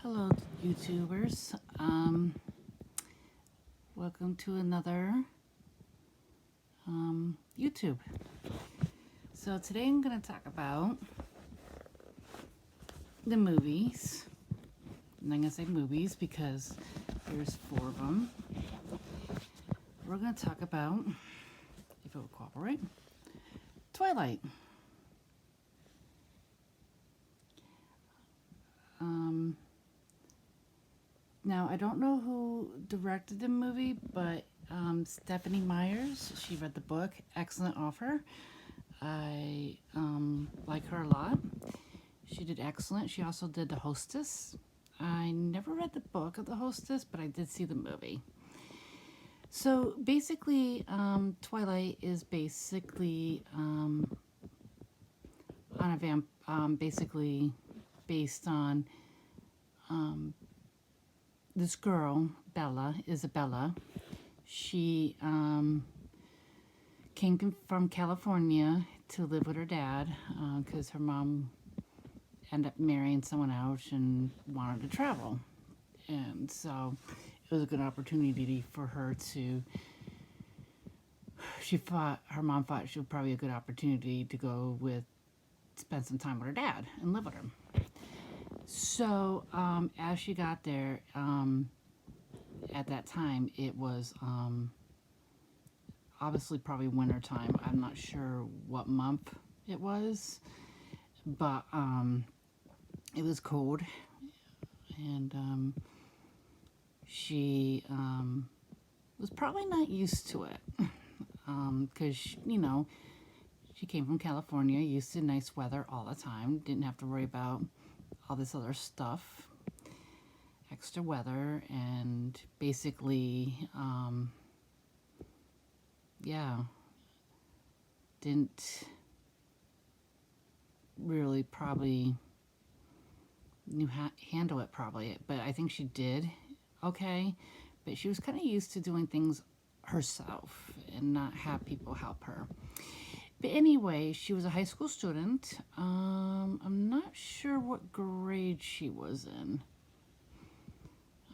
Hello, YouTubers. Welcome to another YouTube. So today I'm going to talk about the movies. And I'm going to say movies because there's 4 of them. We're going to talk about, if it will cooperate, Twilight. Now, I don't know who directed the movie, but Stephanie Myers, she read the book. Excellent author. I like her a lot. She did excellent. She also did The Hostess. I never read the book of The Hostess, but I did see the movie. So basically, Twilight is basically on a basically based on this girl, Isabella. She came from California to live with her dad because her mom ended up marrying someone else and wanted to travel. And so it was a good opportunity for her to, her mom thought she was probably a good opportunity to go spend some time with her dad and live with him. So as she got there, at that time, it was obviously probably winter time. I'm not sure what month it was, but it was cold, and she was probably not used to it because, she came from California, used to nice weather all the time, didn't have to worry about all this other stuff, extra weather, and basically, didn't really probably handle it probably, but I think she did okay, but she was kind of used to doing things herself and not have people help her. But anyway, she was a high school student. I'm not sure what grade she was in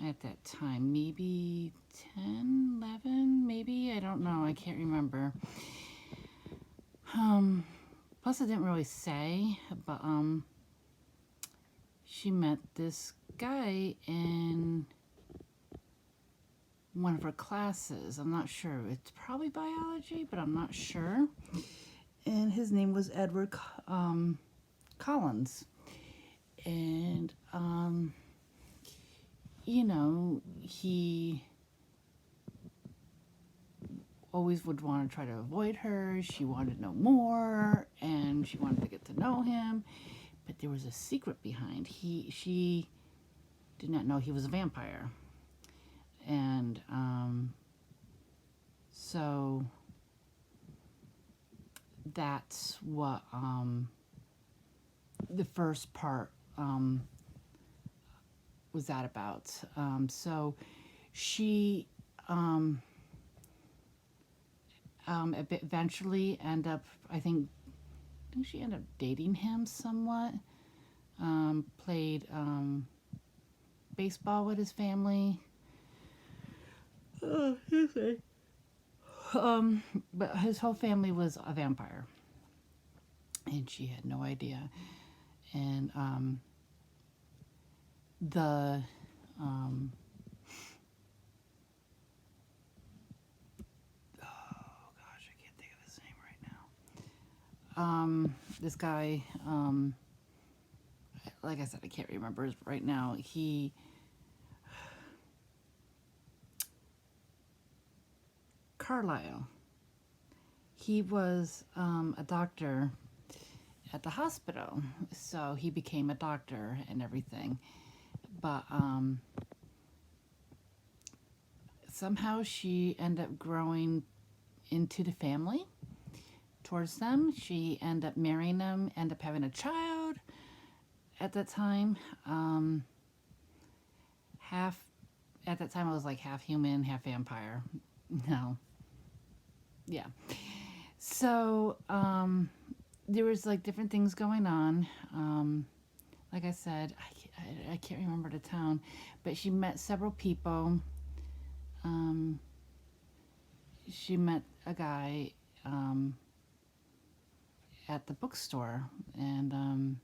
at that time. Maybe 10, 11, maybe? I don't know. I can't remember. Plus, it didn't really say, but she met this guy in one of her classes. I'm not sure. It's probably biology, but I'm not sure. And his name was Edward Collins. And, he always would want to try to avoid her. She wanted to know more, and she wanted to get to know him. But there was a secret behind. She did not know he was a vampire. And so that's what the first part was that about. So she eventually I think she ended up dating him somewhat. Played baseball with his family. But his whole family was a vampire, and she had no idea. And the I can't think of his name right now. This guy, like I said, I can't remember right now. Carlisle. He was a doctor at the hospital, so he became a doctor and everything. But somehow she ended up growing into the family towards them. She ended up marrying them, ended up having a child at that time. At that time I was like half human, half vampire. No. Yeah. So, there was like different things going on. Like I said, I can't remember the town, but she met several people. Um, she met a guy at the bookstore, and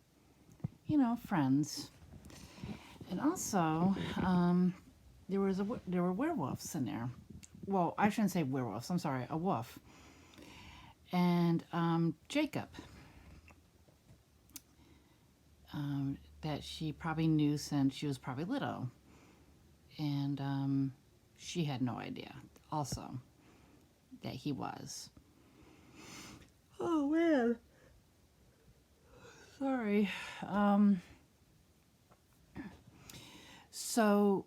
friends. And also, there were werewolves in there. Well, I shouldn't say werewolves. I'm sorry, a wolf. And Jacob, that she probably knew since she was probably little, and she had no idea. Also, that he was. Oh man, sorry. So,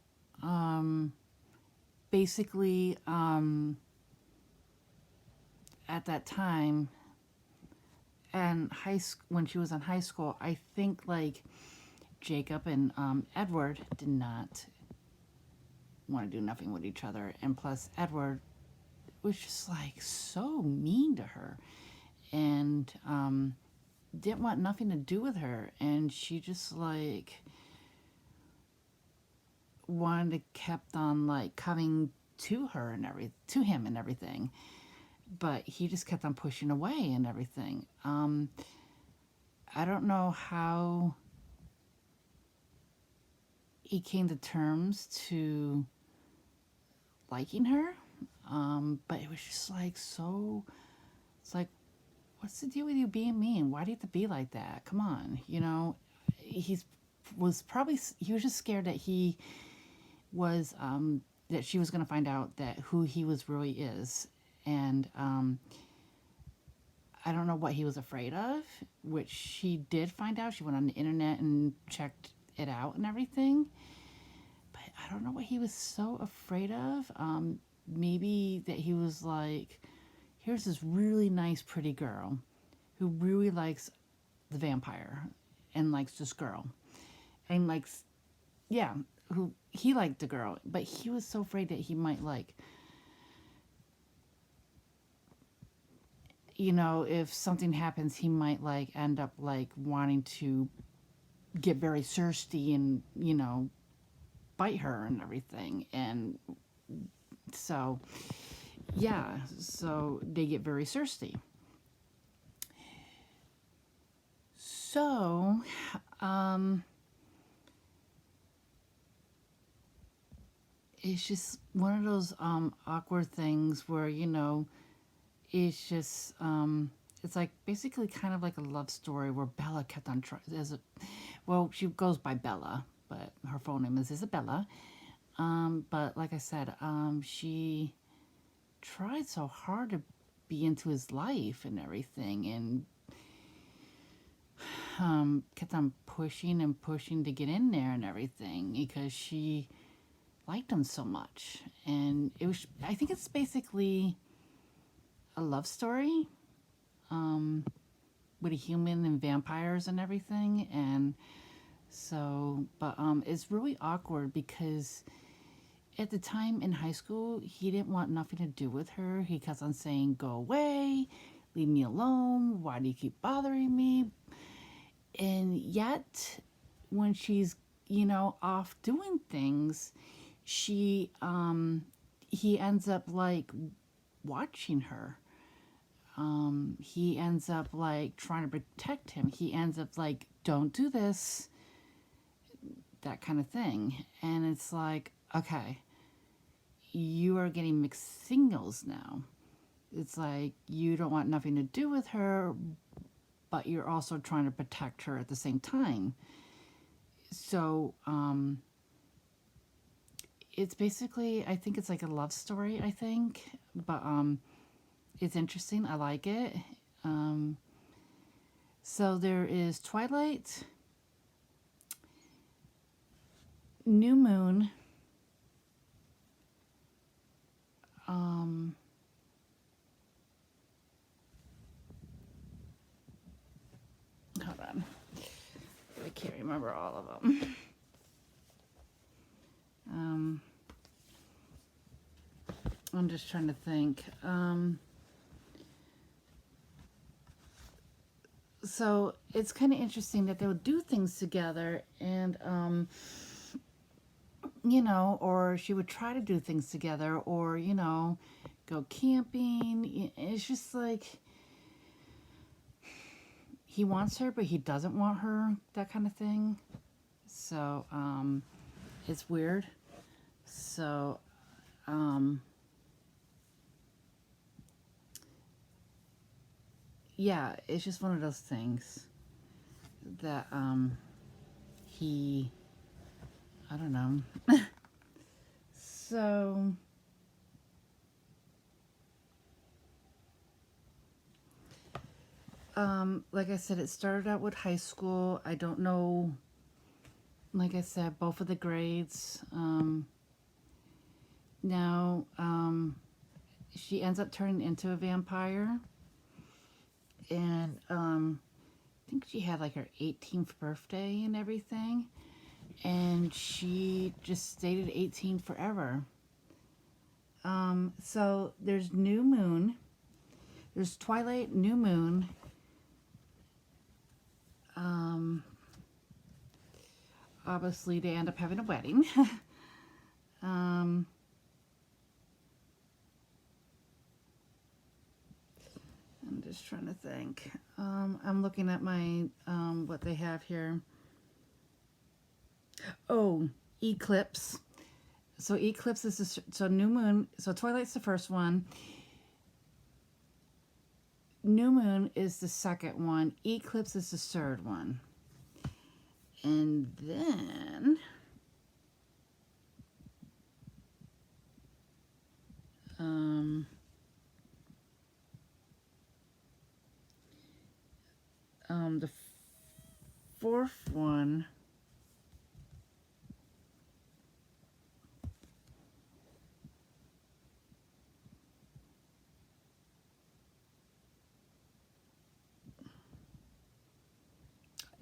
basically, at that time, and when she was in high school, I think like Jacob and Edward did not want to do nothing with each other, and plus Edward was just like so mean to her, and didn't want nothing to do with her, and she just like wanted to kept on like coming to her and to him and everything, but he just kept on pushing away and everything. I don't know how he came to terms to liking her, but it was just like so. It's like, what's the deal with you being mean? Why do you have to be like that? Come on, he was just scared that he was that she was going to find out that who he was really is, and I don't know what he was afraid of, which she did find out. She went on the internet and checked it out and everything, but I don't know what he was so afraid of. Maybe that he was like, here's this really nice pretty girl who really likes the vampire and likes this girl and likes, yeah, who he liked the girl, but he was so afraid that he might like, if something happens, he might like end up like wanting to get very thirsty and bite her and everything. And so yeah, so they get very thirsty. So it's just one of those awkward things where it's just it's like basically kind of like a love story where Bella kept on trying. She goes by Bella, but her full name is Isabella. But like I said, she tried so hard to be into his life and everything, and kept on pushing and pushing to get in there and everything because she liked him so much. And I think it's basically a love story with a human and vampires and everything. And so, but it's really awkward because at the time in high school, he didn't want nothing to do with her. He kept on saying, go away, leave me alone, why do you keep bothering me? And yet, when she's, off doing things, he ends up like watching her. He ends up like trying to protect him. He ends up like, don't do this, that kind of thing. And it's like, okay, you are getting mixed signals now. It's like you don't want nothing to do with her, but you're also trying to protect her at the same time. So it's basically, I think it's like a love story, I think, but it's interesting. I like it. So there is Twilight, New Moon, hold on, I can't remember all of them. I'm just trying to think. So it's kind of interesting that they'll do things together, and or she would try to do things together, or go camping. It's just like he wants her, but he doesn't want her, that kind of thing. So it's weird. So yeah, it's just one of those things that he, I don't know. So like I said, it started out with high school. I don't know, like I said, both of the grades. Now she ends up turning into a vampire, and I think she had like her 18th birthday and everything, and she just stayed at 18 forever. So there's New Moon, there's Twilight, New Moon. Obviously they end up having a wedding. I'm just trying to think. I'm looking at my what they have here. Oh, Eclipse. So Eclipse is so New Moon. So Twilight's the first one. New Moon is the second one. Eclipse is the third one. And then the fourth one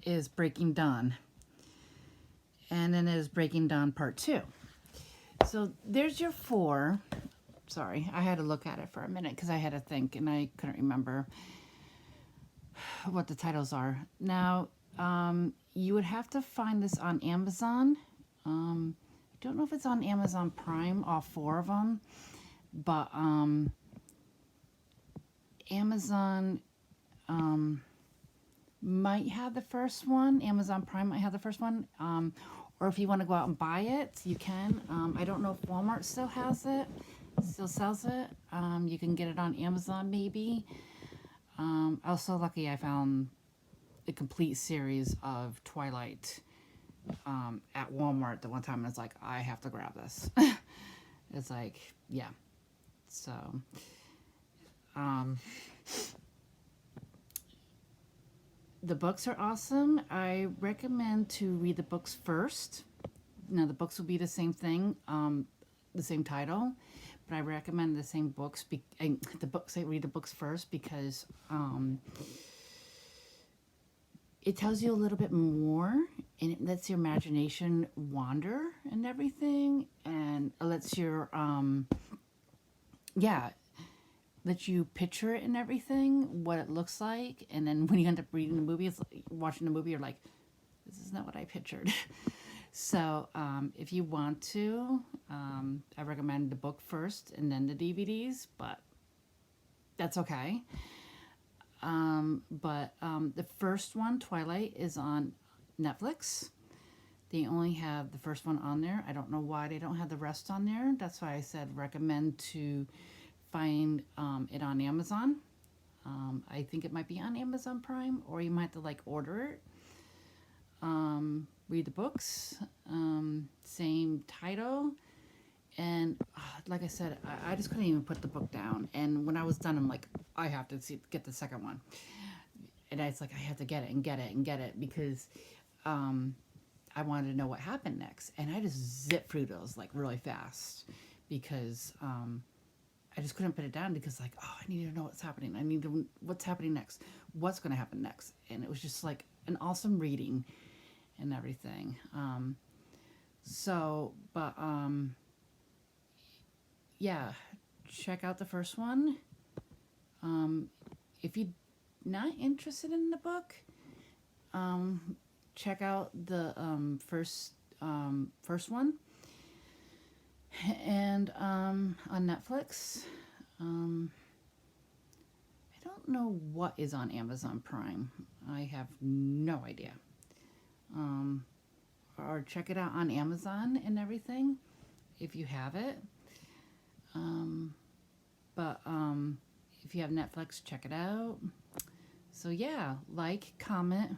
is Breaking Dawn. And then there's Breaking Dawn Part 2. So there's your four. Sorry, I had to look at it for a minute because I had to think and I couldn't remember what the titles are. Now, you would have to find this on Amazon. I don't know if it's on Amazon Prime, all four of them, but Amazon might have the first one. Amazon Prime might have the first one. Or if you want to go out and buy it, you can. I don't know if Walmart still has it, still sells it. You can get it on Amazon maybe. I was so lucky I found a complete series of Twilight at Walmart the one time. And it's like, I have to grab this. It's like, yeah. So, the books are awesome. I recommend to read the books first. Now, the books will be the same thing, the same title, but I recommend the same books. Read the books first because it tells you a little bit more, and it lets your imagination wander and everything, and it lets your let you picture it and everything, what it looks like, and then when you end up reading the movie, it's like, watching the movie, you're like, this is not what I pictured. So if you want to, I recommend the book first and then the DVDs, but that's okay. But the first one, Twilight, is on Netflix. They only have the first one on there. I don't know why they don't have the rest on there. That's why I said recommend to find it on Amazon. I think it might be on Amazon Prime, or you might have to like order it. Read the books, same title, and like I said, I just couldn't even put the book down. And when I was done, I'm like, I have to get the second one, and it's like I have to get it and get it and get it because I wanted to know what happened next, and I just zipped through those like really fast because I just couldn't put it down because like, oh, I need to know what's happening. I need to what's happening next. What's going to happen next? And it was just like an awesome reading and everything. Yeah, check out the first one. If you not interested in the book, check out the first one, and on Netflix. I don't know what is on Amazon Prime. I have no idea. Or check it out on Amazon and everything if you have it. But if you have Netflix, check it out. So yeah, like, comment,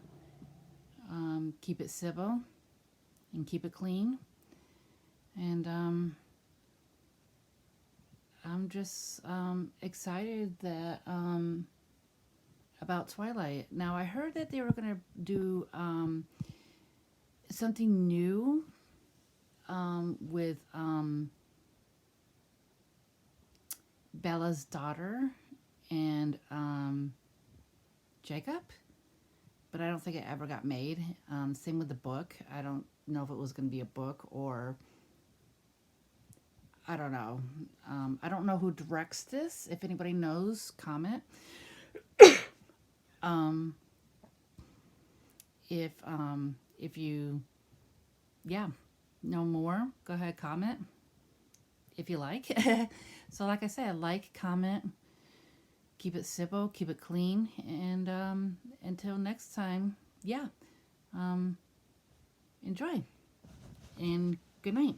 keep it civil, and keep it clean. And I'm just excited that about Twilight. Now I heard that they were gonna do something new with Bella's daughter and Jacob, but I don't think it ever got made. Same with the book. I don't know if it was going to be a book or I don't know. I don't know who directs this. If anybody knows, comment. If you know more, go ahead, comment if you like. So like I said, like, comment, keep it civil, keep it clean, and until next time, enjoy, and good night.